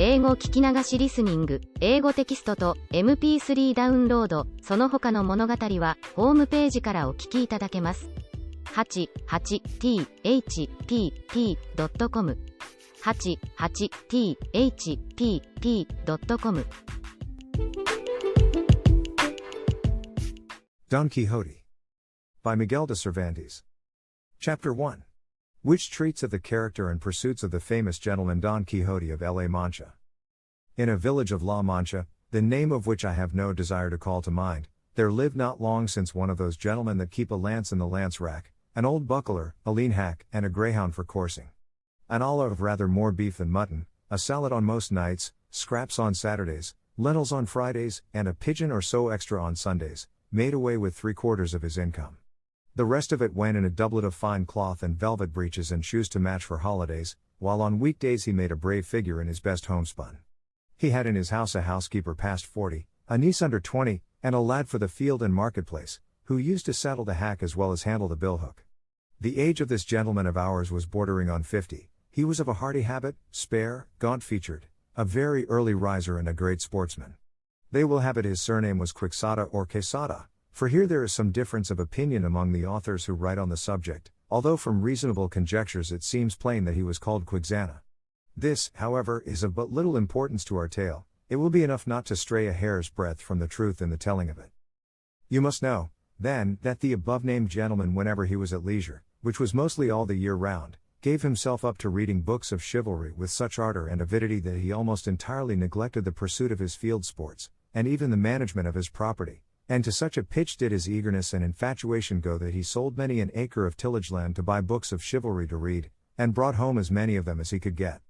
英語聞き流しリスニング、英語テキストと MP3 ダウンロード、その他の物語はホームページからお聞きいただけます。88thpp.com 88thpp.com Don Quixote by Miguel de Cervantes. Chapter 1. Which treats of the character and pursuits of the famous gentleman Don Quixote of La Mancha. In a village of La Mancha, the name of which I have no desire to call to mind, there lived not long since one of those gentlemen that keep a lance in the lance rack, an old buckler, a lean hack, and a greyhound for coursing. An olive of rather more beef than mutton, a salad on most nights, scraps on Saturdays, lentils on Fridays, and a pigeon or so extra on Sundays, made away with 3/4 of his income. The rest of it went in a doublet of fine cloth and velvet breeches and shoes to match for holidays, while on weekdays he made a brave figure in his best homespun. He had in his house a housekeeper past 40, a niece under 20, and a lad for the field and marketplace, who used to saddle the hack as well as handle the billhook. The age of this gentleman of ours was bordering on 50, he was of a hardy habit, spare, gaunt-featured, a very early riser and a great sportsman. They will have it his surname was Quixada or Quesada, for here there is some difference of opinion among the authors who write on the subject, although from reasonable conjectures it seems plain that he was called Quixana. This, however, is of but little importance to our tale, it will be enough not to stray a hair's breadth from the truth in the telling of it. You must know, then, that the above-named gentleman whenever he was at leisure, which was mostly all the year round, gave himself up to reading books of chivalry with such ardor and avidity that he almost entirely neglected the pursuit of his field sports, and even the management of his property, and to such a pitch did his eagerness and infatuation go that he sold many an acre of tillage land to buy books of chivalry to read, and brought home as many of them as he could get.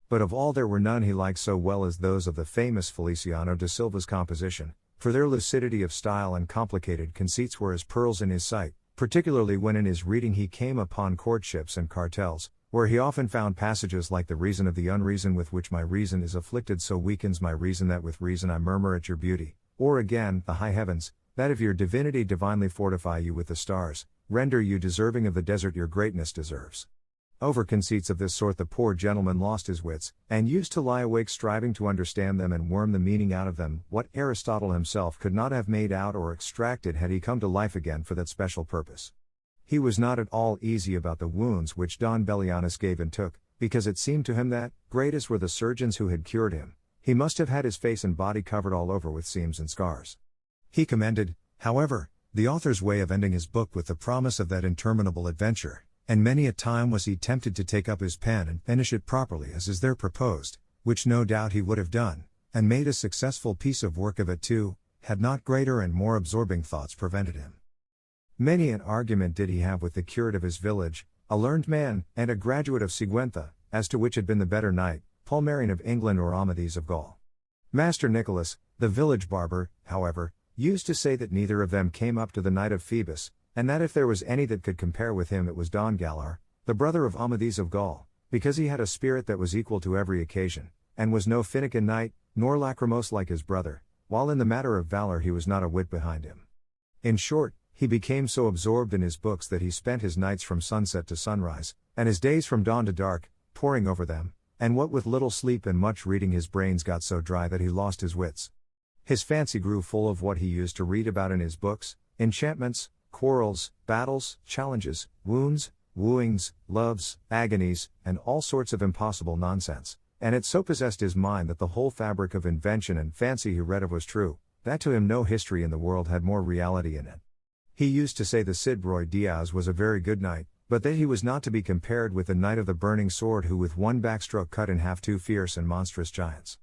But of all there were none he liked so well as those of the famous Feliciano de Silva's composition, for their lucidity of style and complicated conceits were as pearls in his sight, particularly when in his reading he came upon courtships and cartels, where he often found passages like the reason of the unreason with which my reason is afflicted so weakens my reason that with reason I murmur at your beauty, or again, the high heavens, that if your divinity divinely fortify you with the stars, render you deserving of the desert your greatness deserves. Over conceits of this sort the poor gentleman lost his wits, and used to lie awake striving to understand them and worm the meaning out of them, what Aristotle himself could not have made out or extracted had he come to life again for that special purpose. He was not at all easy about the wounds which Don Belianis gave and took, because it seemed to him that, great as were the surgeons who had cured him, he must have had his face and body covered all over with seams and scars. He commended, however, the author's way of ending his book with the promise of that interminable adventure, and many a time was he tempted to take up his pen and finish it properly as is there proposed, which no doubt he would have done, and made a successful piece of work of it too, had not greater and more absorbing thoughts prevented him. Many an argument did he have with the curate of his village, a learned man, and a graduate of Sigüenza, as to which had been the better knight, Palmerian of England or Amadis of Gaul. Master Nicholas, the village barber, however, used to say that neither of them came up to the knight of Phoebus, and that if there was any that could compare with him it was Don Galar, the brother of Amadis of Gaul, because he had a spirit that was equal to every occasion, and was no finikin knight, nor lachrymose like his brother, while in the matter of valor he was not a whit behind him. In short, he became so absorbed in his books that he spent his nights from sunset to sunrise, and his days from dawn to dark, poring over them, and what with little sleep and much reading his brains got so dry that he lost his wits. His fancy grew full of what he used to read about in his books, enchantments, quarrels, battles, challenges, wounds, wooings, loves, agonies, and all sorts of impossible nonsense, and it so possessed his mind that the whole fabric of invention and fancy he read of was true, that to him no history in the world had more reality in it. He used to say the Cid Roy Diaz was a very good knight, but that he was not to be compared with the knight of the burning sword who with one backstroke cut in half two fierce and monstrous giants.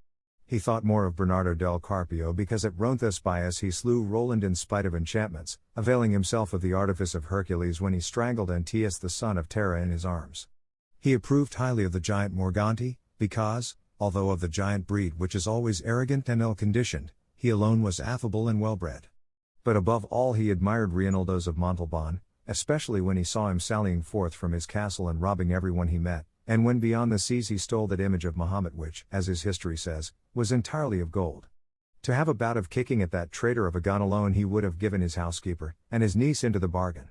He thought more of Bernardo del Carpio because at Roncesvalles he slew Roland in spite of enchantments, availing himself of the artifice of Hercules when he strangled Antæus the son of Terra in his arms. He approved highly of the giant Morganti, because, although of the giant breed which is always arrogant and ill-conditioned, he alone was affable and well-bred. But above all he admired Reinaldos of Montalban, especially when he saw him sallying forth from his castle and robbing everyone he met, and when beyond the seas he stole that image of Mahomet which, as his history says, was entirely of gold. To have a bout of kicking at that traitor of a gun alone he would have given his housekeeper, and his niece into the bargain.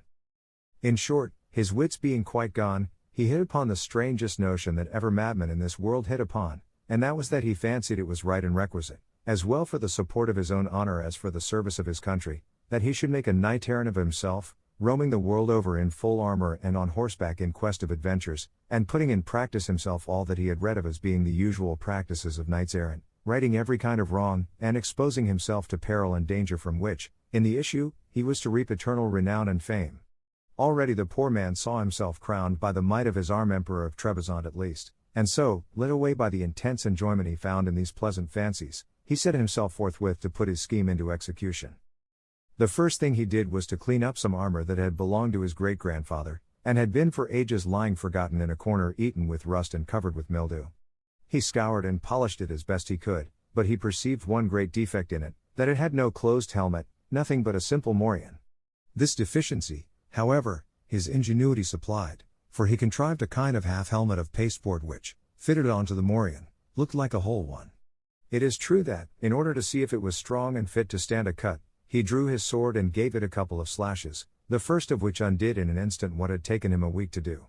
In short, his wits being quite gone, he hit upon the strangest notion that ever madman in this world hit upon, and that was that he fancied it was right and requisite, as well for the support of his own honor as for the service of his country, that he should make a knight-errant of himself, roaming the world over in full armor and on horseback in quest of adventures, and putting in practice himself all that he had read of as being the usual practices of knights-errant, righting every kind of wrong, and exposing himself to peril and danger from which, in the issue, he was to reap eternal renown and fame. Already the poor man saw himself crowned by the might of his arm Emperor of Trebizond at least, and so, led away by the intense enjoyment he found in these pleasant fancies, he set himself forthwith to put his scheme into execution. The first thing he did was to clean up some armor that had belonged to his great-grandfather, and had been for ages lying forgotten in a corner, eaten with rust and covered with mildew. He scoured and polished it as best he could, but he perceived one great defect in it, that it had no closed helmet, nothing but a simple morion. This deficiency, however, his ingenuity supplied, for he contrived a kind of half-helmet of pasteboard which, fitted onto the morion, looked like a whole one. It is true that, in order to see if it was strong and fit to stand a cut, he drew his sword and gave it a couple of slashes, the first of which undid in an instant what had taken him a week to do.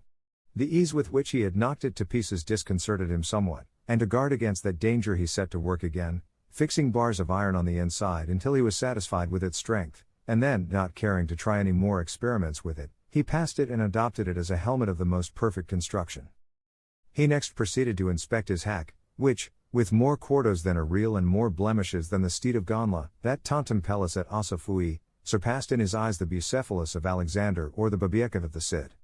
The ease with which he had knocked it to pieces disconcerted him somewhat, and to guard against that danger he set to work again, fixing bars of iron on the inside until he was satisfied with its strength, and then, not caring to try any more experiments with it, he passed it and adopted it as a helmet of the most perfect construction. He next proceeded to inspect his hack, which, with more quartos than a reel and more blemishes than the steed of Gonla, that tantum pellis et ossa fui, surpassed in his eyes the Bucephalus of Alexander or the Babiekov of the Cid.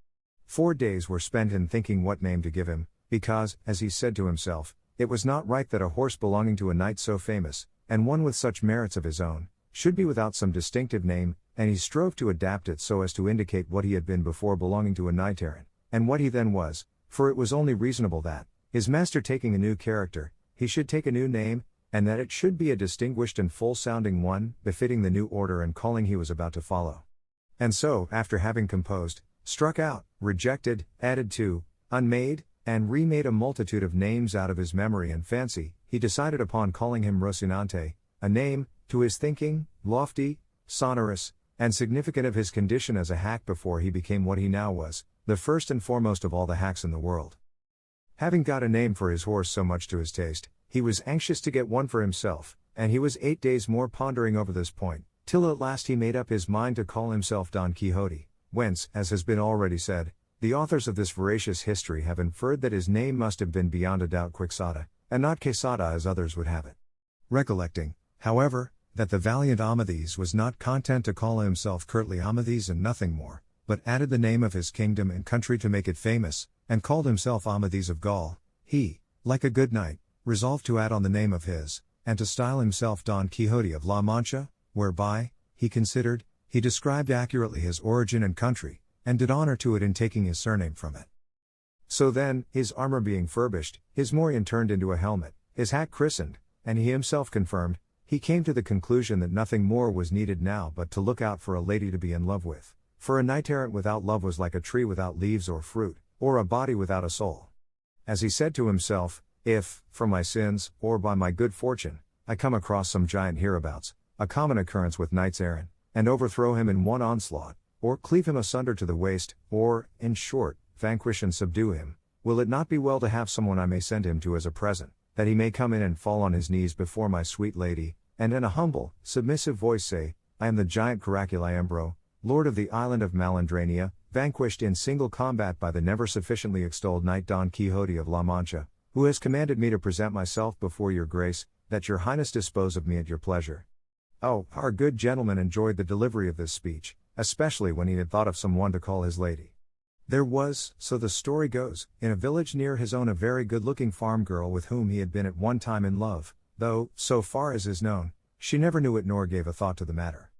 4 days were spent in thinking what name to give him, because, as he said to himself, it was not right that a horse belonging to a knight so famous, and one with such merits of his own, should be without some distinctive name, and he strove to adapt it so as to indicate what he had been before belonging to a knight-errant, and what he then was, for it was only reasonable that, his master taking a new character, he should take a new name, and that it should be a distinguished and full-sounding one, befitting the new order and calling he was about to follow. And so, after having composed, struck out, rejected, added to, unmade, and remade a multitude of names out of his memory and fancy, he decided upon calling him Rocinante, a name, to his thinking, lofty, sonorous, and significant of his condition as a hack before he became what he now was, the first and foremost of all the hacks in the world. Having got a name for his horse so much to his taste, he was anxious to get one for himself, and he was 8 days more pondering over this point, till at last he made up his mind to call himself Don Quixote, whence, as has been already said, the authors of this veracious history have inferred that his name must have been beyond a doubt Quixada, and not Quesada as others would have it. Recollecting, however, that the valiant Amadis was not content to call himself curtly Amadis and nothing more, but added the name of his kingdom and country to make it famous, and called himself Amadis of Gaul, he, like a good knight, resolved to add on the name of his, and to style himself Don Quixote of La Mancha, whereby, he considered, he described accurately his origin and country, and did honor to it in taking his surname from it. So then, his armor being furbished, his morion turned into a helmet, his hack christened, and he himself confirmed, he came to the conclusion that nothing more was needed now but to look out for a lady to be in love with, for a knight-errant without love was like a tree without leaves or fruit, or a body without a soul. As he said to himself, if, from my sins, or by my good fortune, I come across some giant hereabouts, a common occurrence with knights-errant, and overthrow him in one onslaught, or cleave him asunder to the waist, or, in short, vanquish and subdue him, will it not be well to have someone I may send him to as a present, that he may come in and fall on his knees before my sweet lady, and in a humble, submissive voice say, I am the giant Caraculi lord of the island of Malandrania, vanquished in single combat by the never sufficiently extolled knight Don Quixote of La Mancha, who has commanded me to present myself before your grace, that your highness dispose of me at your pleasure. Oh, our good gentleman enjoyed the delivery of this speech, especially when he had thought of some one to call his lady. There was, so the story goes, in a village near his own a very good-looking farm girl with whom he had been at one time in love, though, so far as is known, she never knew it nor gave a thought to the matter.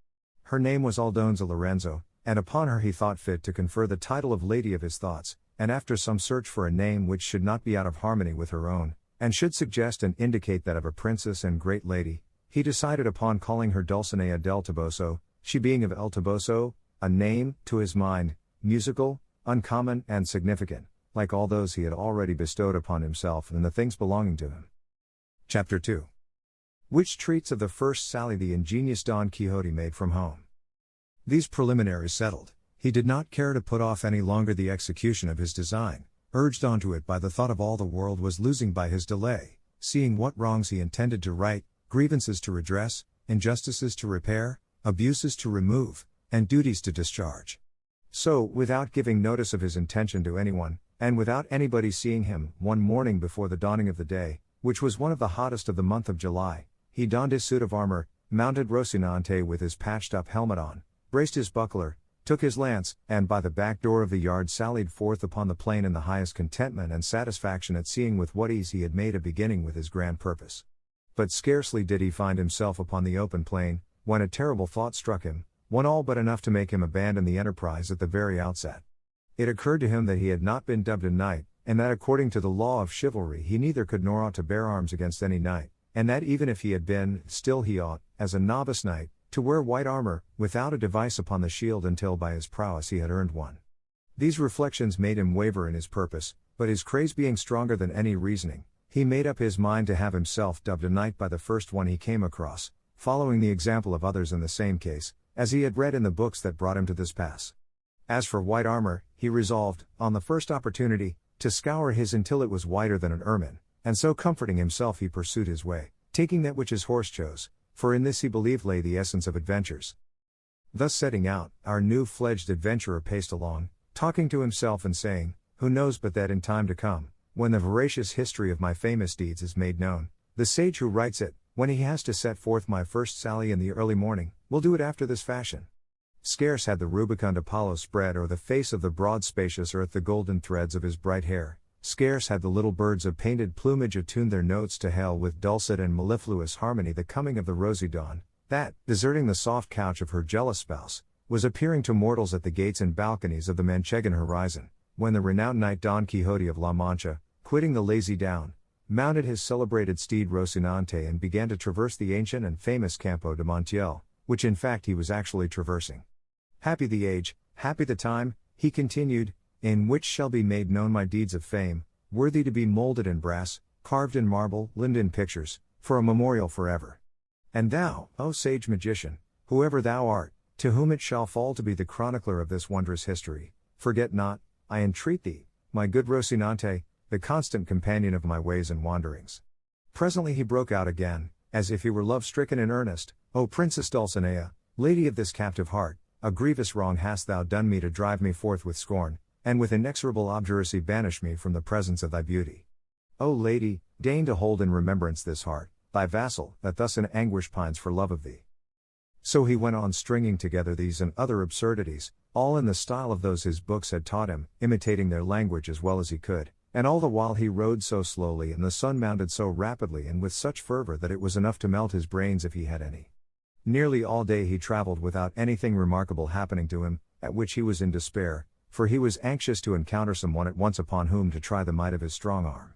Her name was Aldonza Lorenzo, and upon her he thought fit to confer the title of Lady of his thoughts, and after some search for a name which should not be out of harmony with her own, and should suggest and indicate that of a princess and great lady, he decided upon calling her Dulcinea del Toboso, she being of El Toboso, a name, to his mind, musical, uncommon, and significant, like all those he had already bestowed upon himself and the things belonging to him. Chapter 2. Which treats of the first sally the ingenious Don Quixote made from home. These preliminaries settled, he did not care to put off any longer the execution of his design, urged on to it by the thought of all the world was losing by his delay, seeing what wrongs he intended to right, grievances to redress, injustices to repair, abuses to remove, and duties to discharge. So, without giving notice of his intention to anyone, and without anybody seeing him, one morning before the dawning of the day, which was one of the hottest of the month of July, he donned his suit of armor, mounted Rocinante with his patched-up helmet on, braced his buckler, took his lance, and by the back door of the yard sallied forth upon the plain in the highest contentment and satisfaction at seeing with what ease he had made a beginning with his grand purpose. But scarcely did he find himself upon the open plain, when a terrible thought struck him, one all but enough to make him abandon the enterprise at the very outset. It occurred to him that he had not been dubbed a knight, and that according to the law of chivalry he neither could nor ought to bear arms against any knight, and that even if he had been, still he ought, as a novice knight, to wear white armor, without a device upon the shield until by his prowess he had earned one. These reflections made him waver in his purpose, but his craze being stronger than any reasoning, he made up his mind to have himself dubbed a knight by the first one he came across, following the example of others in the same case, as he had read in the books that brought him to this pass. As for white armor, he resolved, on the first opportunity, to scour his until it was whiter than an ermine, and so comforting himself he pursued his way, taking that which his horse chose, for in this he believed lay the essence of adventures. Thus setting out, our new-fledged adventurer paced along, talking to himself and saying, "Who knows but that in time to come, when the veracious history of my famous deeds is made known, the sage who writes it, when he has to set forth my first sally in the early morning, will do it after this fashion." Scarce had the rubicund Apollo spread o'er the face of the broad spacious earth the golden threads of his bright hair, scarce had the little birds of painted plumage attuned their notes to hail with dulcet and mellifluous harmony the coming of the rosy dawn, that, deserting the soft couch of her jealous spouse, was appearing to mortals at the gates and balconies of the Manchegan horizon, when the renowned knight Don Quixote of La Mancha, quitting the lazy down, mounted his celebrated steed Rocinante and began to traverse the ancient and famous Campo de Montiel, which in fact he was actually traversing. "Happy the age, happy the time," he continued, "in which shall be made known my deeds of fame, worthy to be molded in brass, carved in marble, limned in pictures, for a memorial forever. And thou, O sage magician, whoever thou art, to whom it shall fall to be the chronicler of this wondrous history, forget not, I entreat thee, my good Rocinante, the constant companion of my ways and wanderings." Presently he broke out again, as if he were love-stricken in earnest, "O Princess Dulcinea, lady of this captive heart, a grievous wrong hast thou done me to drive me forth with scorn, and with inexorable obduracy banish me from the presence of thy beauty. O lady, deign to hold in remembrance this heart, thy vassal, that thus in anguish pines for love of thee." So he went on stringing together these and other absurdities, all in the style of those his books had taught him, imitating their language as well as he could, and all the while he rode so slowly and the sun mounted so rapidly and with such fervor that it was enough to melt his brains if he had any. Nearly all day he traveled without anything remarkable happening to him, at which he was in despair, for he was anxious to encounter someone at once upon whom to try the might of his strong arm.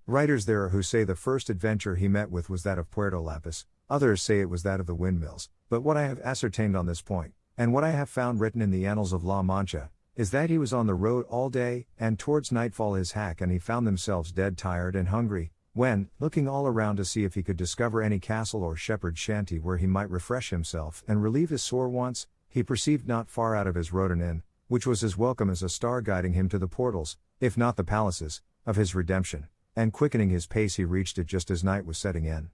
Writers there are who say the first adventure he met with was that of Puerto Lapis, others say it was that of the windmills, but what I have ascertained on this point, and what I have found written in the annals of La Mancha, is that he was on the road all day, and towards nightfall his hack and he found themselves dead tired and hungry, when, looking all around to see if he could discover any castle or shepherd's shanty where he might refresh himself and relieve his sore wants, he perceived not far out of his road an inn, which was as welcome as a star guiding him to the portals, if not the palaces, of his redemption, and quickening his pace he reached it just as night was setting in.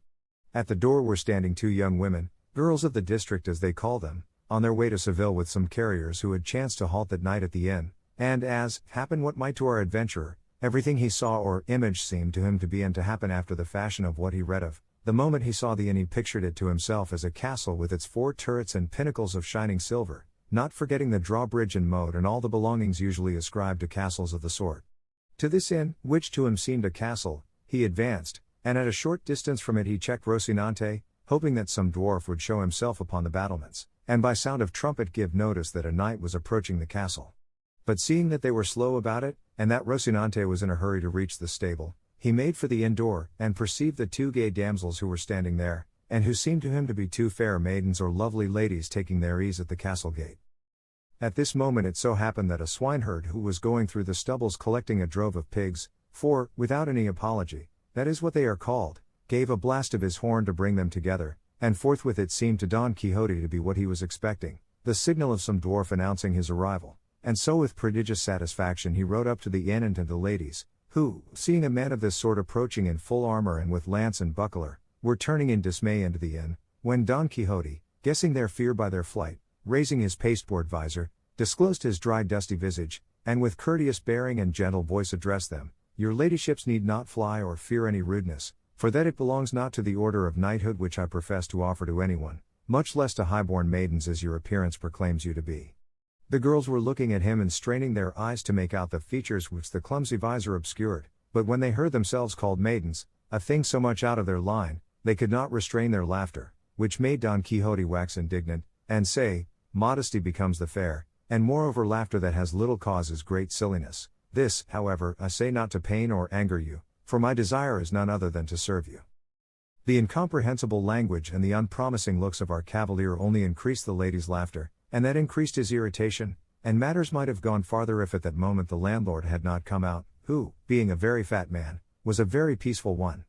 At the door were standing two young women, girls of the district as they call them, on their way to Seville with some carriers who had chanced to halt that night at the inn, and as, happen what might to our adventurer, everything he saw or image seemed to him to be and to happen after the fashion of what he read of. The moment he saw the inn he pictured it to himself as a castle with its 4 turrets and pinnacles of shining silver, not forgetting the drawbridge and moat and all the belongings usually ascribed to castles of the sort. To this inn, which to him seemed a castle, he advanced, and at a short distance from it he checked Rocinante, hoping that some dwarf would show himself upon the battlements, and by sound of trumpet give notice that a knight was approaching the castle. But seeing that they were slow about it, and that Rocinante was in a hurry to reach the stable, he made for the inn door, and perceived the 2 gay damsels who were standing there, and who seemed to him to be 2 fair maidens or lovely ladies taking their ease at the castle gate. At this moment it so happened that a swineherd who was going through the stubbles collecting a drove of pigs, for, without any apology, that is what they are called, gave a blast of his horn to bring them together, and forthwith it seemed to Don Quixote to be what he was expecting, the signal of some dwarf announcing his arrival, and so with prodigious satisfaction he rode up to the inn and to the ladies, who, seeing a man of this sort approaching in full armor and with lance and buckler, were turning in dismay into the inn, when Don Quixote, guessing their fear by their flight, raising his pasteboard visor, disclosed his dry dusty visage, and with courteous bearing and gentle voice addressed them, "Your ladyships need not fly or fear any rudeness, for that it belongs not to the order of knighthood which I profess to offer to anyone, much less to high-born maidens as your appearance proclaims you to be." The girls were looking at him and straining their eyes to make out the features which the clumsy visor obscured, but when they heard themselves called maidens, a thing so much out of their line, they could not restrain their laughter, which made Don Quixote wax indignant, and say, "Modesty becomes the fair, and moreover laughter that has little cause is great silliness. This, however, I say not to pain or anger you, for my desire is none other than to serve you." The incomprehensible language and the unpromising looks of our cavalier only increased the lady's laughter, and that increased his irritation, and matters might have gone farther if at that moment the landlord had not come out, who, being a very fat man, was a very peaceful one.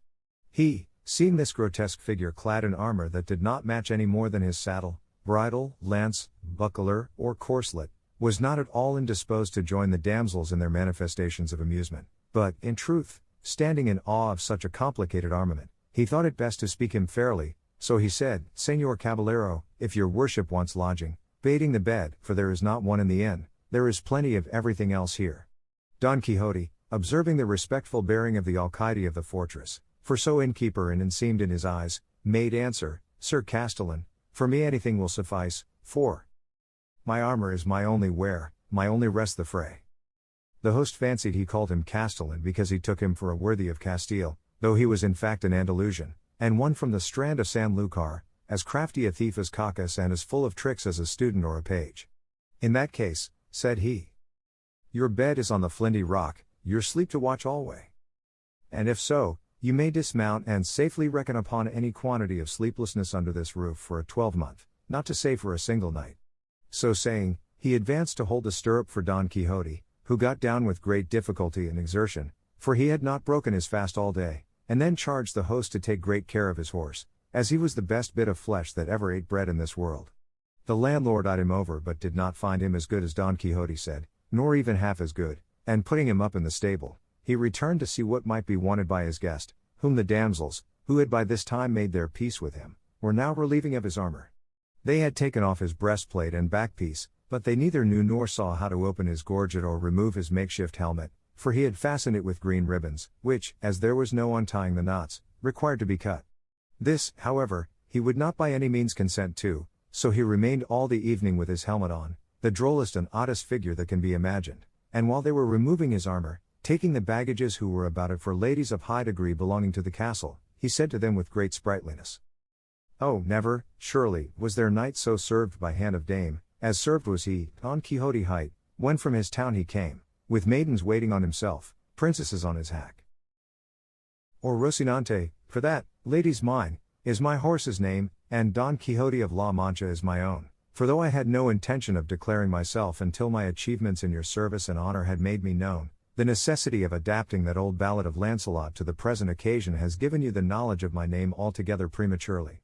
He, seeing this grotesque figure clad in armor that did not match any more than his saddle, bridle, lance, buckler, or corslet, was not at all indisposed to join the damsels in their manifestations of amusement, but, in truth, standing in awe of such a complicated armament, he thought it best to speak him fairly, so he said, "Señor Caballero, if your worship wants lodging, bating the bed, for there is not one in the inn, there is plenty of everything else here." Don Quixote, observing the respectful bearing of the alcaide of the fortress, for so innkeeper and seemed in his eyes, made answer, "Sir Castellan, for me anything will suffice, for my armor is my only wear, my only rest the fray." The host fancied he called him Castellan because he took him for a worthy of Castile, though he was in fact an Andalusian, and one from the strand of San Lucar, as crafty a thief as Cacus and as full of tricks as a student or a page. "In that case," said he, "your bed is on the flinty rock, your sleep to watch alway. And if so, you may dismount and safely reckon upon any quantity of sleeplessness under this roof for a 12-month, not to say for a single night." So saying, he advanced to hold a stirrup for Don Quixote, who got down with great difficulty and exertion, for he had not broken his fast all day, and then charged the host to take great care of his horse, as he was the best bit of flesh that ever ate bread in this world. The landlord eyed him over but did not find him as good as Don Quixote said, nor even half as good, and putting him up in the stable, he returned to see what might be wanted by his guest, whom the damsels, who had by this time made their peace with him, were now relieving of his armor. They had taken off his breastplate and backpiece, but they neither knew nor saw how to open his gorget or remove his makeshift helmet, for he had fastened it with green ribbons, which, as there was no untying the knots, required to be cut. This, however, he would not by any means consent to, so he remained all the evening with his helmet on, the drollest and oddest figure that can be imagined, and while they were removing his armor, taking the baggages who were about it for ladies of high degree belonging to the castle, he said to them with great sprightliness, "Oh, never, surely, was there knight so served by hand of dame, as served was he, Don Quixote hight, when from his town he came, with maidens waiting on himself, princesses on his hack. Or Rocinante, for that, ladies mine, is my horse's name, and Don Quixote of La Mancha is my own, for though I had no intention of declaring myself until my achievements in your service and honor had made me known, the necessity of adapting that old ballad of Lancelot to the present occasion has given you the knowledge of my name altogether prematurely.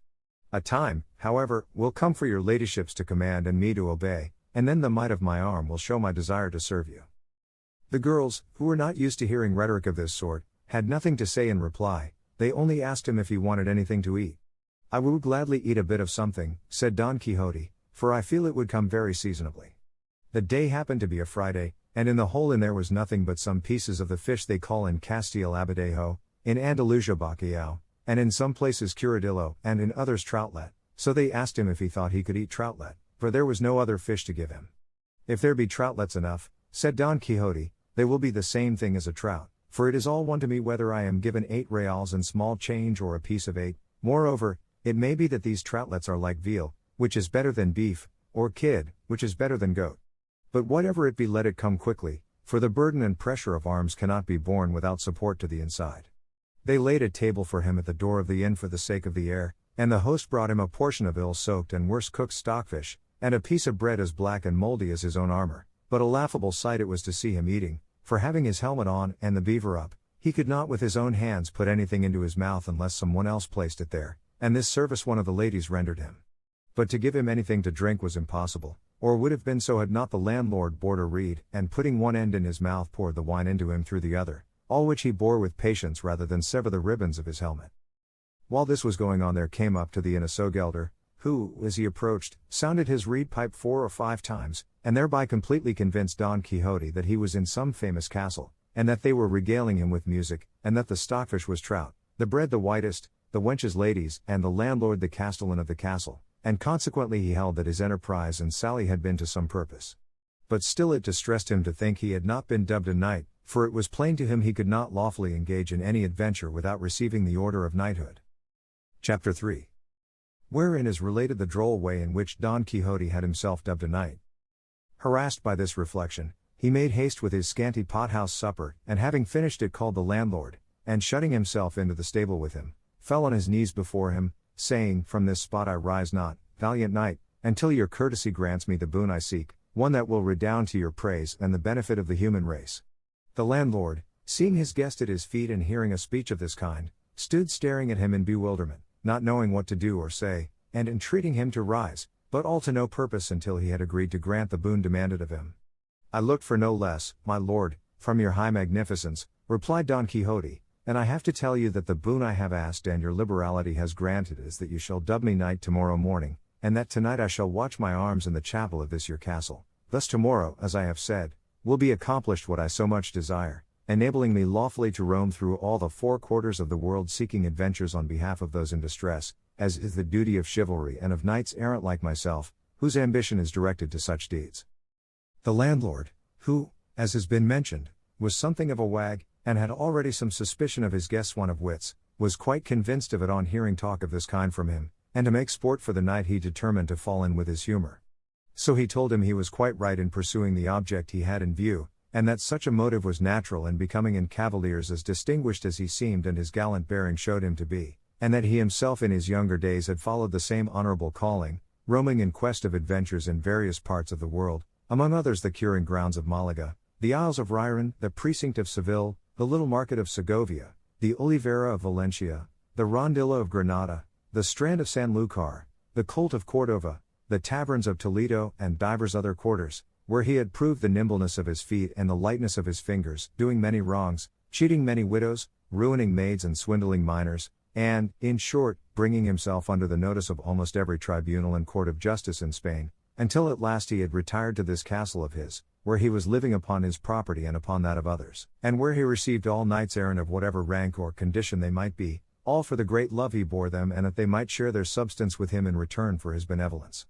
A time, however, will come for your ladyships to command and me to obey, and then the might of my arm will show my desire to serve you." The girls, who were not used to hearing rhetoric of this sort, had nothing to say in reply, they only asked him if he wanted anything to eat. "I would gladly eat a bit of something," said Don Quixote, "for I feel it would come very seasonably." The day happened to be a Friday, and in the whole inn there was nothing but some pieces of the fish they call in Castile abadejo, in Andalusia bacalao, and in some places curadillo, and in others troutlet, so they asked him if he thought he could eat troutlet, for there was no other fish to give him. "If there be troutlets enough," said Don Quixote, "they will be the same thing as a trout, for it is all one to me whether I am given 8 reals in small change or a piece of 8, moreover, it may be that these troutlets are like veal, which is better than beef, or kid, which is better than goat. But whatever it be let it come quickly, for the burden and pressure of arms cannot be borne without support to the inside." They laid a table for him at the door of the inn for the sake of the air, and the host brought him a portion of ill-soaked and worse-cooked stockfish, and a piece of bread as black and mouldy as his own armor, but a laughable sight it was to see him eating, for having his helmet on and the beaver up, he could not with his own hands put anything into his mouth unless someone else placed it there, and this service one of the ladies rendered him. But to give him anything to drink was impossible, or would have been so had not the landlord bored a reed, and putting one end in his mouth poured the wine into him through the other, all which he bore with patience rather than sever the ribbons of his helmet. While this was going on, there came up to the inn a Soggelder, who, as he approached, sounded his reed pipe 4 or 5 times, and thereby completely convinced Don Quixote that he was in some famous castle, and that they were regaling him with music, and that the stockfish was trout, the bread the whitest, the wenches ladies, and the landlord the castellan of the castle, and consequently he held that his enterprise and sally had been to some purpose. But still it distressed him to think he had not been dubbed a knight, for it was plain to him he could not lawfully engage in any adventure without receiving the order of knighthood. Chapter 3. Wherein is related the droll way in which Don Quixote had himself dubbed a knight. Harassed by this reflection, he made haste with his scanty pothouse supper, and having finished it called the landlord, and shutting himself into the stable with him, fell on his knees before him, saying, From this spot I rise not, valiant knight, until your courtesy grants me the boon I seek, one that will redound to your praise and the benefit of the human race. The landlord, seeing his guest at his feet and hearing a speech of this kind, stood staring at him in bewilderment, not knowing what to do or say, and entreating him to rise, but all to no purpose until he had agreed to grant the boon demanded of him. I looked for no less, my lord, from your high magnificence, replied Don Quixote, and I have to tell you that the boon I have asked and your liberality has granted is that you shall dub me knight tomorrow morning, and that tonight I shall watch my arms in the chapel of this your castle. Thus tomorrow, as I have said, will be accomplished what I so much desire, enabling me lawfully to roam through all the 4 quarters of the world seeking adventures on behalf of those in distress, as is the duty of chivalry and of knights errant like myself, whose ambition is directed to such deeds. The landlord, who, as has been mentioned, was something of a wag, and had already some suspicion of his guest's want of wits, was quite convinced of it on hearing talk of this kind from him, and to make sport for the night he determined to fall in with his humor. So he told him he was quite right in pursuing the object he had in view, and that such a motive was natural and becoming in cavaliers as distinguished as he seemed and his gallant bearing showed him to be, and that he himself in his younger days had followed the same honorable calling, roaming in quest of adventures in various parts of the world, among others the curing grounds of Malaga, the Isles of Ryron, the precinct of Seville, the little market of Segovia, the Oliveira of Valencia, the Rondilla of Granada, the Strand of Sanlúcar, the Colt of Cordova, the taverns of Toledo and divers other quarters, where he had proved the nimbleness of his feet and the lightness of his fingers, doing many wrongs, cheating many widows, ruining maids and swindling minors, and, in short, bringing himself under the notice of almost every tribunal and court of justice in Spain, until at last he had retired to this castle of his, where he was living upon his property and upon that of others, and where he received all knights errant of whatever rank or condition they might be, all for the great love he bore them and that they might share their substance with him in return for his benevolence.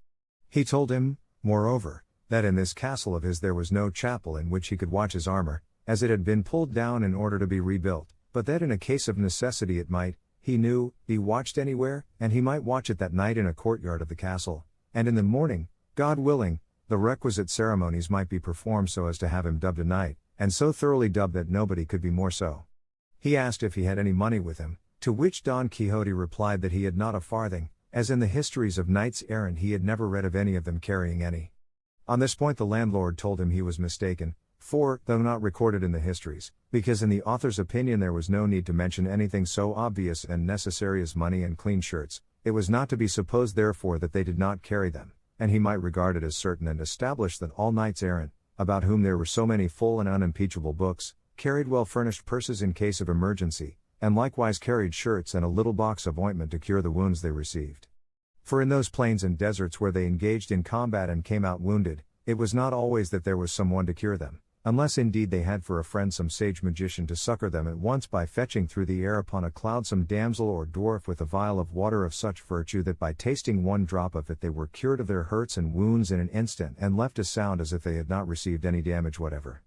He told him, moreover, that in this castle of his there was no chapel in which he could watch his armor, as it had been pulled down in order to be rebuilt, but that in a case of necessity it might, he knew, be watched anywhere, and he might watch it that night in a courtyard of the castle, and in the morning, God willing, the requisite ceremonies might be performed so as to have him dubbed a knight, and so thoroughly dubbed that nobody could be more so. He asked if he had any money with him, to which Don Quixote replied that he had not a farthing, as in the histories of knights errant he had never read of any of them carrying any. On this point the landlord told him he was mistaken, for, though not recorded in the histories, because in the author's opinion there was no need to mention anything so obvious and necessary as money and clean shirts, it was not to be supposed therefore that they did not carry them, and he might regard it as certain and established that all knights errant, about whom there were so many full and unimpeachable books, carried well-furnished purses in case of emergency, and likewise carried shirts and a little box of ointment to cure the wounds they received. For in those plains and deserts where they engaged in combat and came out wounded, it was not always that there was some one to cure them, unless indeed they had for a friend some sage magician to succor them at once by fetching through the air upon a cloud some damsel or dwarf with a vial of water of such virtue that by tasting one drop of it they were cured of their hurts and wounds in an instant and left as sound as if they had not received any damage whatever.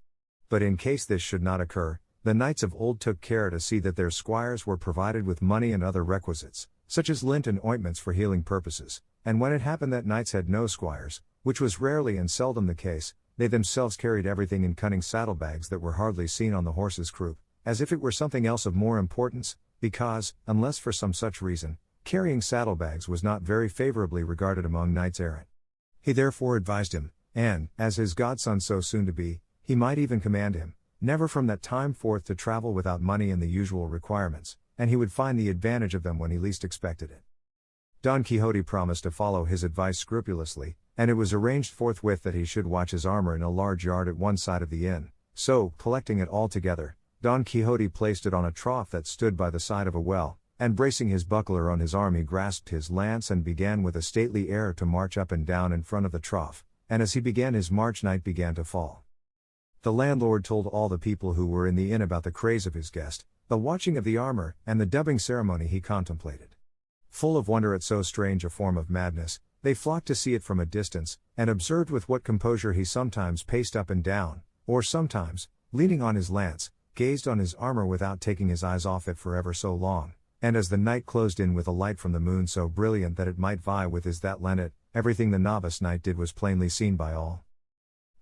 But in case this should not occur, the knights of old took care to see that their squires were provided with money and other requisites, such as lint and ointments for healing purposes, and when it happened that knights had no squires, which was rarely and seldom the case, they themselves carried everything in cunning saddlebags that were hardly seen on the horse's croup, as if it were something else of more importance, because, unless for some such reason, carrying saddlebags was not very favorably regarded among knights errant. He therefore advised him, and, as his godson so soon to be, he might even command him, never from that time forth to travel without money and the usual requirements, and he would find the advantage of them when he least expected it. Don Quixote promised to follow his advice scrupulously, and it was arranged forthwith that he should watch his armor in a large yard at one side of the inn, so, collecting it all together, Don Quixote placed it on a trough that stood by the side of a well, and bracing his buckler on his arm he grasped his lance and began with a stately air to march up and down in front of the trough, and as he began his march night began to fall. The landlord told all the people who were in the inn about the craze of his guest, the watching of the armor, and the dubbing ceremony he contemplated. Full of wonder at so strange a form of madness, they flocked to see it from a distance, and observed with what composure he sometimes paced up and down, or sometimes, leaning on his lance, gazed on his armor without taking his eyes off it for ever so long, and as the night closed in with a light from the moon so brilliant that it might vie with his that lent it, everything the novice knight did was plainly seen by all.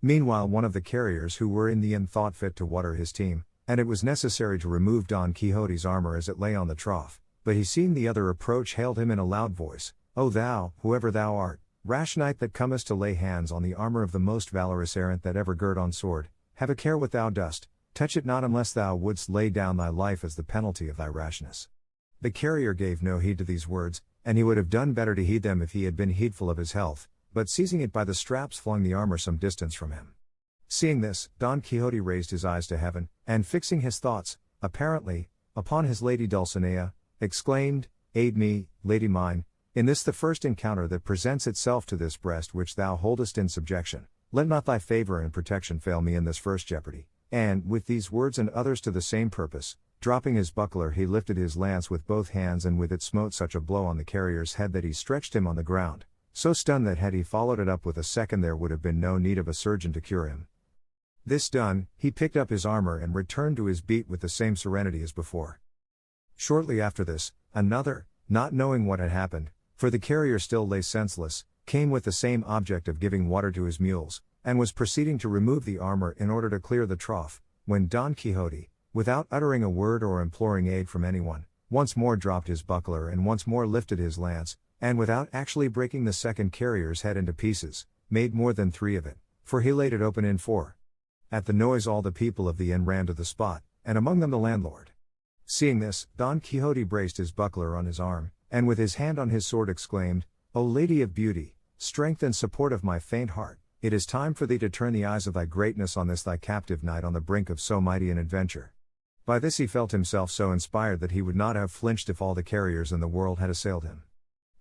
Meanwhile one of the carriers who were in the inn thought fit to water his team, and it was necessary to remove Don Quixote's armor as it lay on the trough, but he seeing the other approach hailed him in a loud voice, "O thou, whoever thou art, rash knight that comest to lay hands on the armor of the most valorous errant that ever girt on sword, have a care what thou dost, touch it not unless thou wouldst lay down thy life as the penalty of thy rashness." The carrier gave no heed to these words, and he would have done better to heed them if he had been heedful of his health, but seizing it by the straps flung the armor some distance from him. Seeing this, Don Quixote raised his eyes to heaven, and fixing his thoughts, apparently, upon his lady Dulcinea, exclaimed, "Aid me, lady mine, in this the first encounter that presents itself to this breast which thou holdest in subjection, let not thy favor and protection fail me in this first jeopardy." And, with these words and others to the same purpose, dropping his buckler he lifted his lance with both hands and with it smote such a blow on the carrier's head that he stretched him on the ground, so stunned that had he followed it up with a second there would have been no need of a surgeon to cure him. This done, he picked up his armor and returned to his beat with the same serenity as before. Shortly after this, another, not knowing what had happened, for the carrier still lay senseless, came with the same object of giving water to his mules, and was proceeding to remove the armor in order to clear the trough, when Don Quixote, without uttering a word or imploring aid from anyone, once more dropped his buckler and once more lifted his lance, and without actually breaking the second carrier's head into pieces, made more than 3 of it, for he laid it open in 4. At the noise all the people of the inn ran to the spot, and among them the landlord. Seeing this, Don Quixote braced his buckler on his arm, and with his hand on his sword exclaimed, "O Lady of Beauty, strength and support of my faint heart, it is time for thee to turn the eyes of thy greatness on this thy captive knight on the brink of so mighty an adventure." By this he felt himself so inspired that he would not have flinched if all the carriers in the world had assailed him.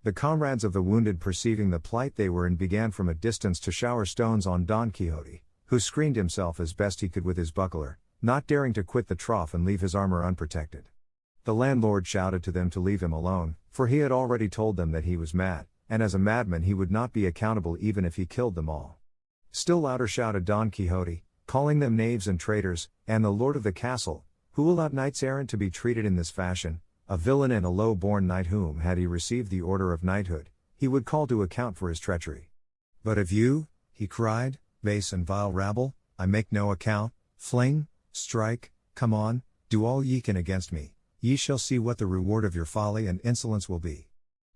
The comrades of the wounded perceiving the plight they were in began from a distance to shower stones on Don Quixote, who screened himself as best he could with his buckler, not daring to quit the trough and leave his armor unprotected. The landlord shouted to them to leave him alone, for he had already told them that he was mad, and as a madman he would not be accountable even if he killed them all. Still louder shouted Don Quixote, calling them knaves and traitors, and the lord of the castle, who allowed knights errant to be treated in this fashion, a villain and a low-born knight whom, had he received the order of knighthood, he would call to account for his treachery. "But of you," he cried, "base and vile rabble, I make no account, fling, strike, come on, do all ye can against me, ye shall see what the reward of your folly and insolence will be."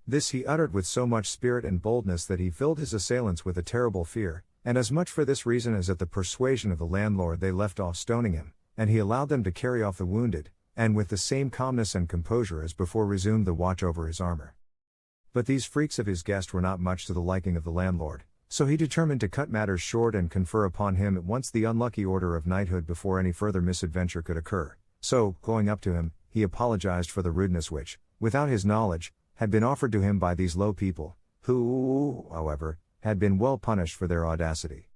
This he uttered with so much spirit and boldness that he filled his assailants with a terrible fear, and as much for this reason as at the persuasion of the landlord they left off stoning him, and he allowed them to carry off the wounded, and with the same calmness and composure as before resumed the watch over his armor. But these freaks of his guest were not much to the liking of the landlord, so he determined to cut matters short and confer upon him at once the unlucky order of knighthood before any further misadventure could occur. So, going up to him, he apologized for the rudeness which, without his knowledge, had been offered to him by these low people, who, however, had been well punished for their audacity.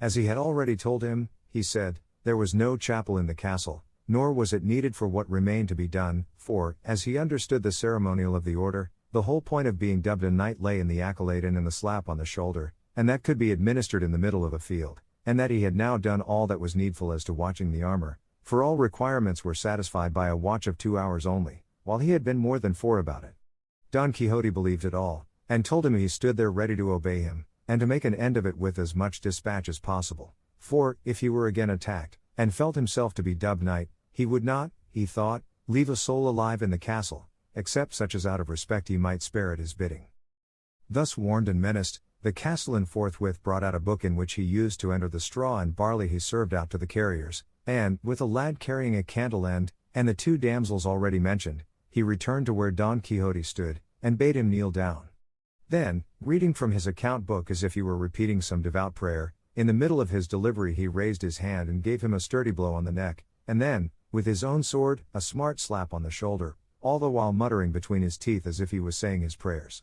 As he had already told him, he said, there was no chapel in the castle, nor was it needed for what remained to be done, for, as he understood the ceremonial of the order, the whole point of being dubbed a knight lay in the accolade and in the slap on the shoulder, and that could be administered in the middle of a field, and that he had now done all that was needful as to watching the armor, for all requirements were satisfied by a watch of 2 hours only, while he had been more than 4 about it. Don Quixote believed it all, and told him he stood there ready to obey him, and to make an end of it with as much dispatch as possible, for, if he were again attacked, and felt himself to be dubbed knight, he would not, he thought, leave a soul alive in the castle, except such as out of respect he might spare at his bidding. Thus warned and menaced, the castellan forthwith brought out a book in which he used to enter the straw and barley he served out to the carriers, and, with a lad carrying a candle end, and the 2 damsels already mentioned, he returned to where Don Quixote stood, and bade him kneel down. Then, reading from his account book as if he were repeating some devout prayer, in the middle of his delivery he raised his hand and gave him a sturdy blow on the neck, and then, with his own sword, a smart slap on the shoulder, all the while muttering between his teeth as if he was saying his prayers.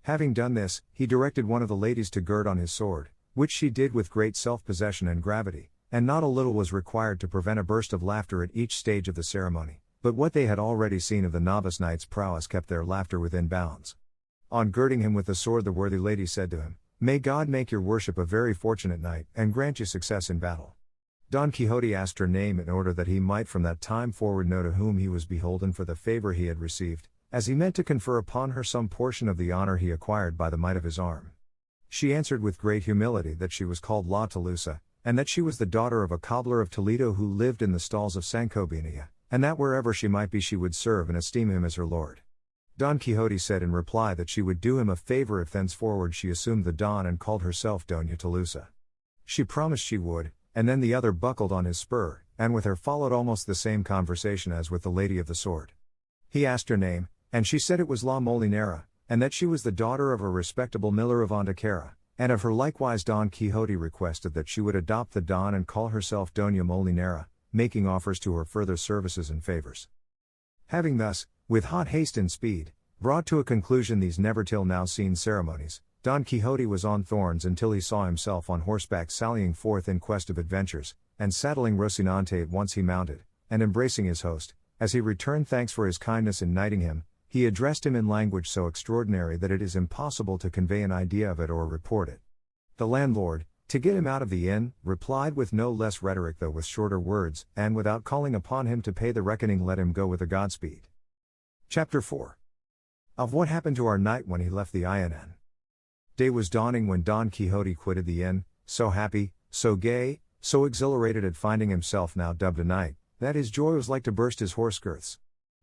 Having done this, he directed one of the ladies to gird on his sword, which she did with great self-possession and gravity, and not a little was required to prevent a burst of laughter at each stage of the ceremony, but what they had already seen of the novice knight's prowess kept their laughter within bounds. On girding him with the sword, the worthy lady said to him, "May God make your worship a very fortunate knight, and grant you success in battle." Don Quixote asked her name in order that he might from that time forward know to whom he was beholden for the favor he had received, as he meant to confer upon her some portion of the honor he acquired by the might of his arm. She answered with great humility that she was called La Tolosa, and that she was the daughter of a cobbler of Toledo who lived in the stalls of Sancobinia, and that wherever she might be she would serve and esteem him as her lord. Don Quixote said in reply that she would do him a favor if thenceforward she assumed the Don and called herself Doña Tolosa. She promised she would, and then the other buckled on his spur, and with her followed almost the same conversation as with the lady of the sword. He asked her name, and she said it was La Molinera, and that she was the daughter of a respectable miller of Antequera, and of her likewise Don Quixote requested that she would adopt the Don and call herself Doña Molinera, making offers to her further services and favors. Having thus, with hot haste and speed, brought to a conclusion these never till now seen ceremonies, Don Quixote was on thorns until he saw himself on horseback sallying forth in quest of adventures, and saddling Rocinante at once he mounted, and embracing his host, as he returned thanks for his kindness in knighting him, he addressed him in language so extraordinary that it is impossible to convey an idea of it or report it. The landlord, to get him out of the inn, replied with no less rhetoric though with shorter words, and without calling upon him to pay the reckoning let him go with a Godspeed. Chapter 4. Of what happened to our knight when he left the inn. Day was dawning when Don Quixote quitted the inn, so happy, so gay, so exhilarated at finding himself now dubbed a knight, that his joy was like to burst his horse girths.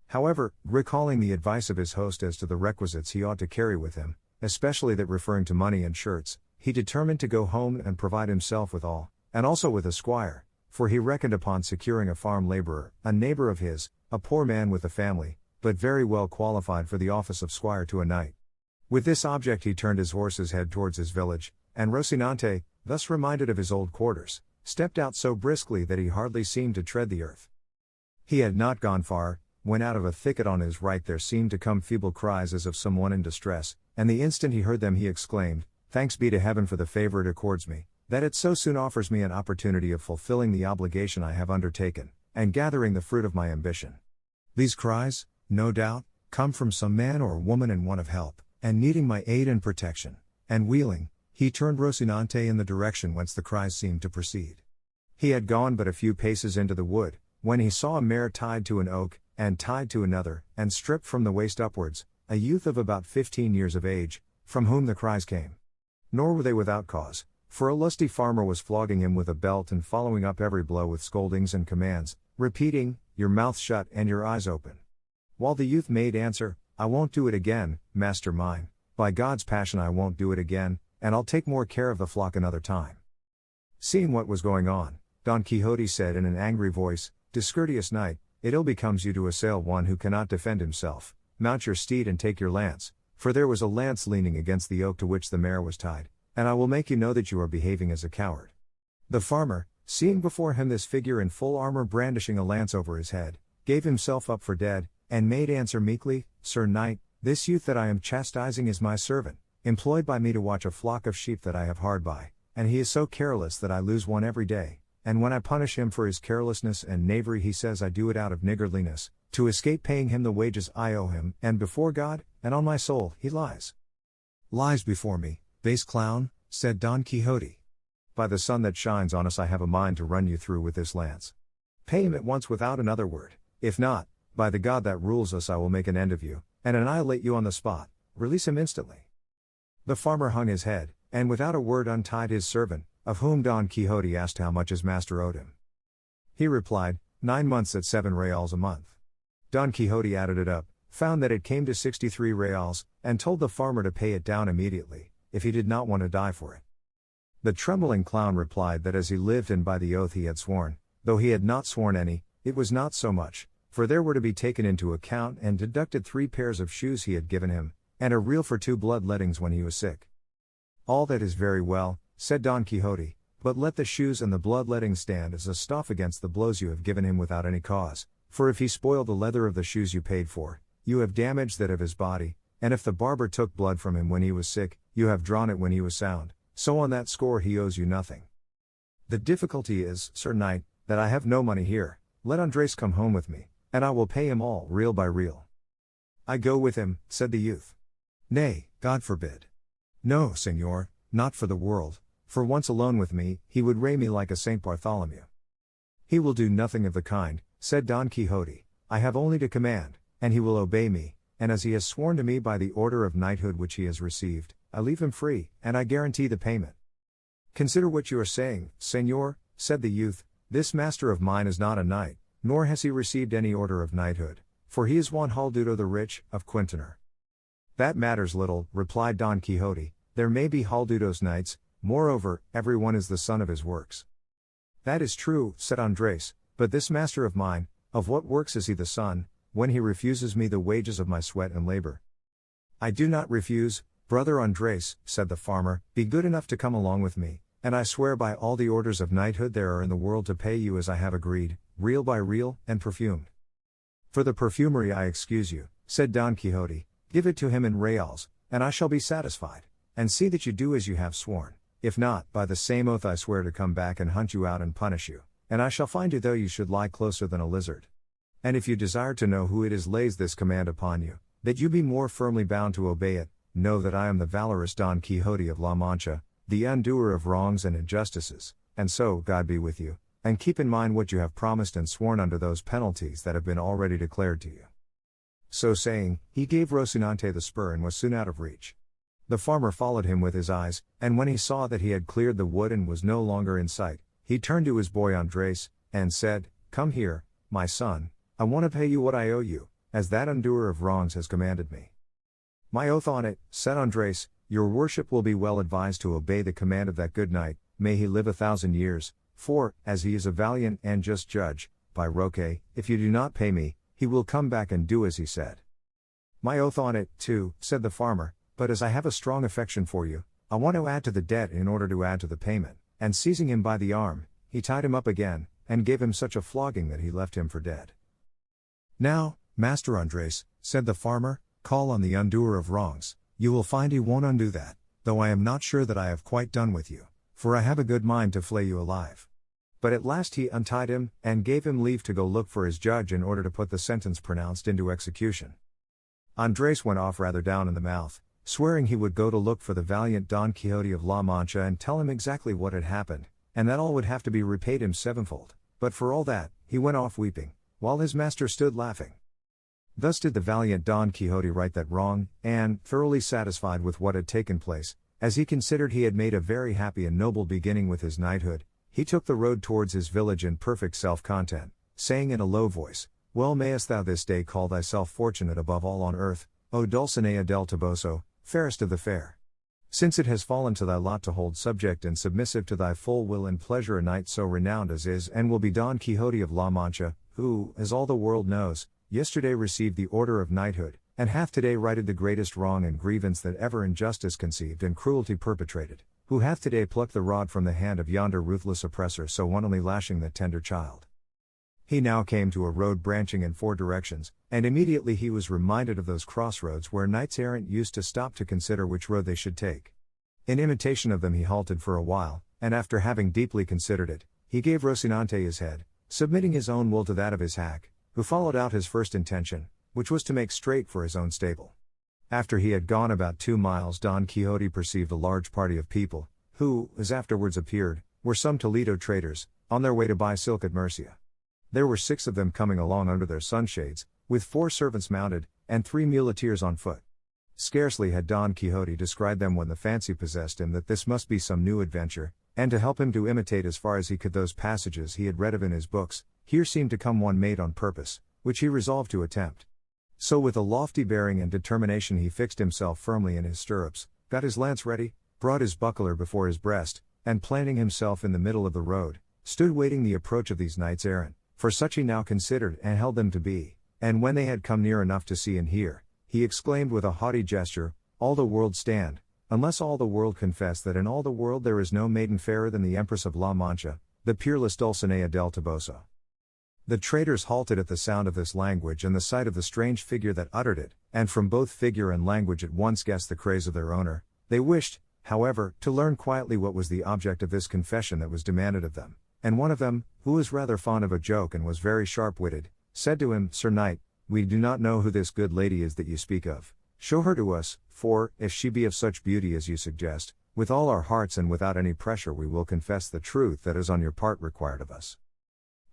However, recalling the advice of his host as to the requisites he ought to carry with him, especially that referring to money and shirts, he determined to go home and provide himself with all, and also with a squire, for he reckoned upon securing a farm laborer, a neighbor of his, a poor man with a family, but very well qualified for the office of squire to a knight. With this object he turned his horse's head towards his village, and Rocinante, thus reminded of his old quarters, stepped out so briskly that he hardly seemed to tread the earth. He had not gone far, when out of a thicket on his right there seemed to come feeble cries as of some one in distress, and the instant he heard them he exclaimed, "Thanks be to heaven for the favor it accords me, that it so soon offers me an opportunity of fulfilling the obligation I have undertaken, and gathering the fruit of my ambition." These cries, no doubt, come from some man or woman in want of help, and needing my aid and protection, and wheeling, he turned Rocinante in the direction whence the cries seemed to proceed. He had gone but a few paces into the wood, when he saw a mare tied to an oak, and tied to another, and stripped from the waist upwards, a youth of about 15 years of age, from whom the cries came. Nor were they without cause, for a lusty farmer was flogging him with a belt and following up every blow with scoldings and commands, repeating, "Your mouth shut and your eyes open." While the youth made answer, "I won't do it again, master mine, by God's passion I won't do it again, and I'll take more care of the flock another time." Seeing what was going on, Don Quixote said in an angry voice, "Discourteous knight, it ill becomes you to assail one who cannot defend himself. Mount your steed and take your lance," for there was a lance leaning against the oak to which the mare was tied, "and I will make you know that you are behaving as a coward." The farmer, seeing before him this figure in full armor brandishing a lance over his head, gave himself up for dead, and made answer meekly, "Sir knight, this youth that I am chastising is my servant, employed by me to watch a flock of sheep that I have hard by, and he is so careless that I lose one every day, and when I punish him for his carelessness and knavery he says I do it out of niggardliness, to escape paying him the wages I owe him, and before God, and on my soul, he lies." "Lies before me, base clown," said Don Quixote. "By the sun that shines on us I have a mind to run you through with this lance. Pay him at once without another word, if not, by the God that rules us I will make an end of you, and annihilate you on the spot. Release him instantly." The farmer hung his head, and without a word untied his servant, of whom Don Quixote asked how much his master owed him. He replied, 9 months at 7 reals a month. Don Quixote added it up, found that it came to 63 reals, and told the farmer to pay it down immediately, if he did not want to die for it. The trembling clown replied that as he lived and by the oath he had sworn, though he had not sworn any, it was not so much, for there were to be taken into account and deducted 3 pairs of shoes he had given him, and a reel for 2 bloodlettings when he was sick. "All that is very well," said Don Quixote, "but let the shoes and the bloodlettings stand as a stop against the blows you have given him without any cause, for if he spoil the leather of the shoes you paid for, you have damaged that of his body, and if the barber took blood from him when he was sick, you have drawn it when he was sound, so on that score he owes you nothing. The difficulty is, Sir Knight, that I have no money here. Let Andres come home with me, and I will pay him all, real by real. I go with him, said the youth. Nay, God forbid. No, Señor, not for the world, for once alone with me, he would ray me like a Saint Bartholomew. He will do nothing of the kind, said Don Quixote. I have only to command, and he will obey me, and as he has sworn to me by the order of knighthood which he has received, I leave him free, and I guarantee the payment. Consider what you are saying, Señor, said the youth. This master of mine is not a knight, nor has he received any order of knighthood, for he is Juan Haldudo the Rich, of Quintanar. That matters little, replied Don Quixote. There may be Haldudos knights, moreover, every one is the son of his works. That is true, said Andres, but this master of mine, of what works is he the son, when he refuses me the wages of my sweat and labor? I do not refuse, brother Andres, said the farmer, be good enough to come along with me, and I swear by all the orders of knighthood there are in the world to pay you as I have agreed, real by real, and perfumed. For the perfumery I excuse you, said Don Quixote, give it to him in reals, and I shall be satisfied, and see that you do as you have sworn. If not, by the same oath I swear to come back and hunt you out and punish you, and I shall find you though you should lie closer than a lizard. And if you desire to know who it is lays this command upon you, that you be more firmly bound to obey it, know that I am the valorous Don Quixote of La Mancha, the undoer of wrongs and injustices, and so, God be with you, and keep in mind what you have promised and sworn under those penalties that have been already declared to you. So saying, he gave Rocinante the spur and was soon out of reach. The farmer followed him with his eyes, and when he saw that he had cleared the wood and was no longer in sight, he turned to his boy Andres, and said, Come here, my son, I want to pay you what I owe you, as that undoer of wrongs has commanded me. My oath on it, said Andres, your worship will be well advised to obey the command of that good knight, may he live 1,000 years, for, as he is a valiant and just judge, by Roque, if you do not pay me, he will come back and do as he said. My oath on it, too, said the farmer, but as I have a strong affection for you, I want to add to the debt in order to add to the payment, and seizing him by the arm, he tied him up again, and gave him such a flogging that he left him for dead. Now, Master Andres, said the farmer, call on the undoer of wrongs, you will find he won't undo that, though I am not sure that I have quite done with you, for I have a good mind to flay you alive. But at last he untied him, and gave him leave to go look for his judge in order to put the sentence pronounced into execution. Andres went off rather down in the mouth, swearing he would go to look for the valiant Don Quixote of La Mancha and tell him exactly what had happened, and that all would have to be repaid him sevenfold, but for all that, he went off weeping, while his master stood laughing. Thus did the valiant Don Quixote right that wrong, and, thoroughly satisfied with what had taken place, as he considered he had made a very happy and noble beginning with his knighthood, he took the road towards his village in perfect self-content, saying in a low voice, Well mayest thou this day call thyself fortunate above all on earth, O Dulcinea del Toboso, fairest of the fair. Since it has fallen to thy lot to hold subject and submissive to thy full will and pleasure a knight so renowned as is and will be Don Quixote of La Mancha, who, as all the world knows, yesterday received the order of knighthood, and hath today righted the greatest wrong and grievance that ever injustice conceived and cruelty perpetrated, who hath today plucked the rod from the hand of yonder ruthless oppressor so wantonly lashing that tender child. He now came to a road branching in 4 directions, and immediately he was reminded of those crossroads where knights-errant used to stop to consider which road they should take. In imitation of them he halted for a while, and after having deeply considered it, he gave Rocinante his head, submitting his own will to that of his hack, who followed out his first intention, which was to make straight for his own stable. After he had gone about 2 miles Don Quixote perceived a large party of people, who, as afterwards appeared, were some Toledo traders, on their way to buy silk at Murcia. There were 6 of them coming along under their sunshades, with 4 servants mounted, and 3 muleteers on foot. Scarcely had Don Quixote descried them when the fancy possessed him that this must be some new adventure, and to help him to imitate as far as he could those passages he had read of in his books, here seemed to come one made on purpose, which he resolved to attempt. So with a lofty bearing and determination he fixed himself firmly in his stirrups, got his lance ready, brought his buckler before his breast, and planting himself in the middle of the road, stood waiting the approach of these knights errant, for such he now considered and held them to be, and when they had come near enough to see and hear, he exclaimed with a haughty gesture, All the world stand, unless all the world confess that in all the world there is no maiden fairer than the Empress of La Mancha, the peerless Dulcinea del Toboso. The traders halted at the sound of this language and the sight of the strange figure that uttered it, and from both figure and language at once guessed the craze of their owner. They wished, however, to learn quietly what was the object of this confession that was demanded of them, and one of them, who was rather fond of a joke and was very sharp-witted, said to him, "Sir Knight, we do not know who this good lady is that you speak of. Show her to us, for, if she be of such beauty as you suggest, with all our hearts and without any pressure we will confess the truth that is on your part required of us."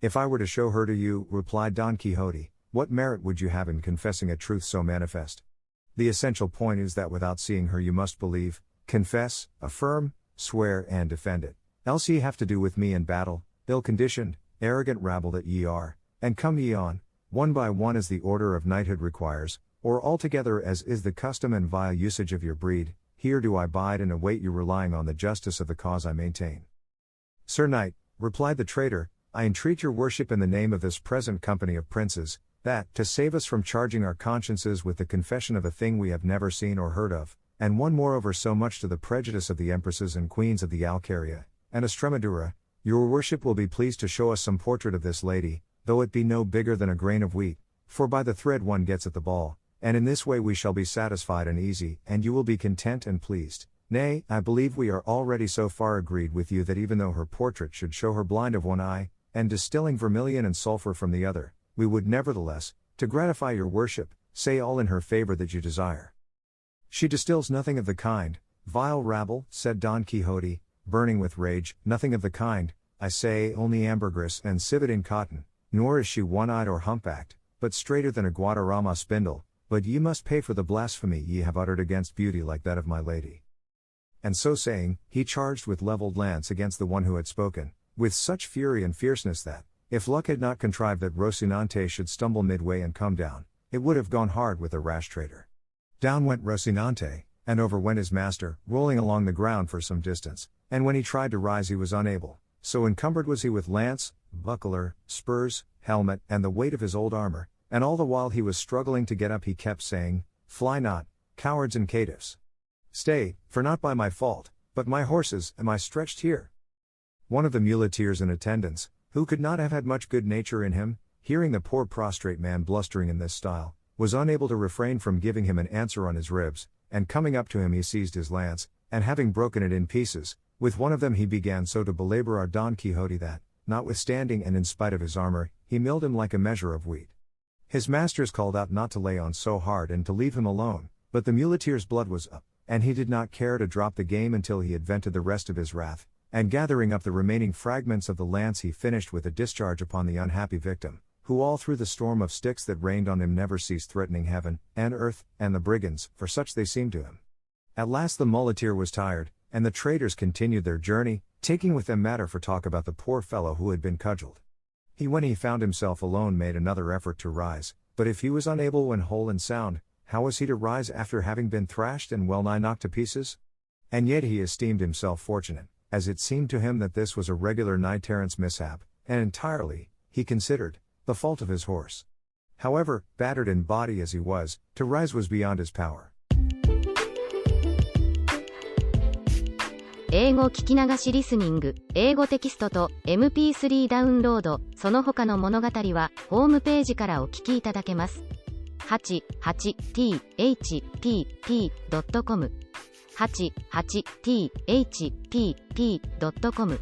"If I were to show her to you," replied Don Quixote, "what merit would you have in confessing a truth so manifest? The essential point is that without seeing her you must believe, confess, affirm, swear and defend it, else ye have to do with me in battle, ill-conditioned, arrogant rabble that ye are, and come ye on, one by one as the order of knighthood requires, or altogether as is the custom and vile usage of your breed, here do I bide and await you relying on the justice of the cause I maintain." "Sir Knight," replied the traitor, "I entreat your worship in the name of this present company of princes, that, to save us from charging our consciences with the confession of a thing we have never seen or heard of, and one moreover so much to the prejudice of the empresses and queens of the Alcaria, and Estremadura, your worship will be pleased to show us some portrait of this lady, though it be no bigger than a grain of wheat, for by the thread one gets at the ball, and in this way we shall be satisfied and easy, and you will be content and pleased. Nay, I believe we are already so far agreed with you that even though her portrait should show her blind of one eye, and distilling vermilion and sulphur from the other, we would nevertheless, to gratify your worship, say all in her favor that you desire." "She distills nothing of the kind, vile rabble," said Don Quixote, burning with rage, "nothing of the kind, I say, only ambergris and civet in cotton, nor is she one-eyed or humpbacked, but straighter than a Guadarrama spindle, but ye must pay for the blasphemy ye have uttered against beauty like that of my lady." And so saying, he charged with levelled lance against the one who had spoken, with such fury and fierceness that, if luck had not contrived that Rocinante should stumble midway and come down, it would have gone hard with the rash traitor. Down went Rocinante, and over went his master, rolling along the ground for some distance, and when he tried to rise he was unable, so encumbered was he with lance, buckler, spurs, helmet, and the weight of his old armor, and all the while he was struggling to get up he kept saying, "Fly not, cowards and caitiffs! Stay, for not by my fault, but my horses, am I stretched here." One of the muleteers in attendance, who could not have had much good nature in him, hearing the poor prostrate man blustering in this style, was unable to refrain from giving him an answer on his ribs, and coming up to him he seized his lance, and having broken it in pieces, with one of them he began so to belabor our Don Quixote that, notwithstanding and in spite of his armor, he milled him like a measure of wheat. His masters called out not to lay on so hard and to leave him alone, but the muleteer's blood was up, and he did not care to drop the game until he had vented the rest of his wrath, and gathering up the remaining fragments of the lance he finished with a discharge upon the unhappy victim, who all through the storm of sticks that rained on him never ceased threatening heaven, and earth, and the brigands, for such they seemed to him. At last the muleteer was tired, and the traders continued their journey, taking with them matter for talk about the poor fellow who had been cudgeled. He, when he found himself alone, made another effort to rise, but if he was unable when whole and sound, how was he to rise after having been thrashed and well nigh knocked to pieces? And yet he esteemed himself fortunate, as it seemed to him that this was a regular knight-errant's mishap, and entirely, he considered, the fault of his horse. However, battered in body as he was, to rise was beyond his power. 英語聞き流しリスニング、英語テキストと MP3 ダウンロード、その他の物語はホームページからお聞きいただけます。88thpp.com 88thpp.com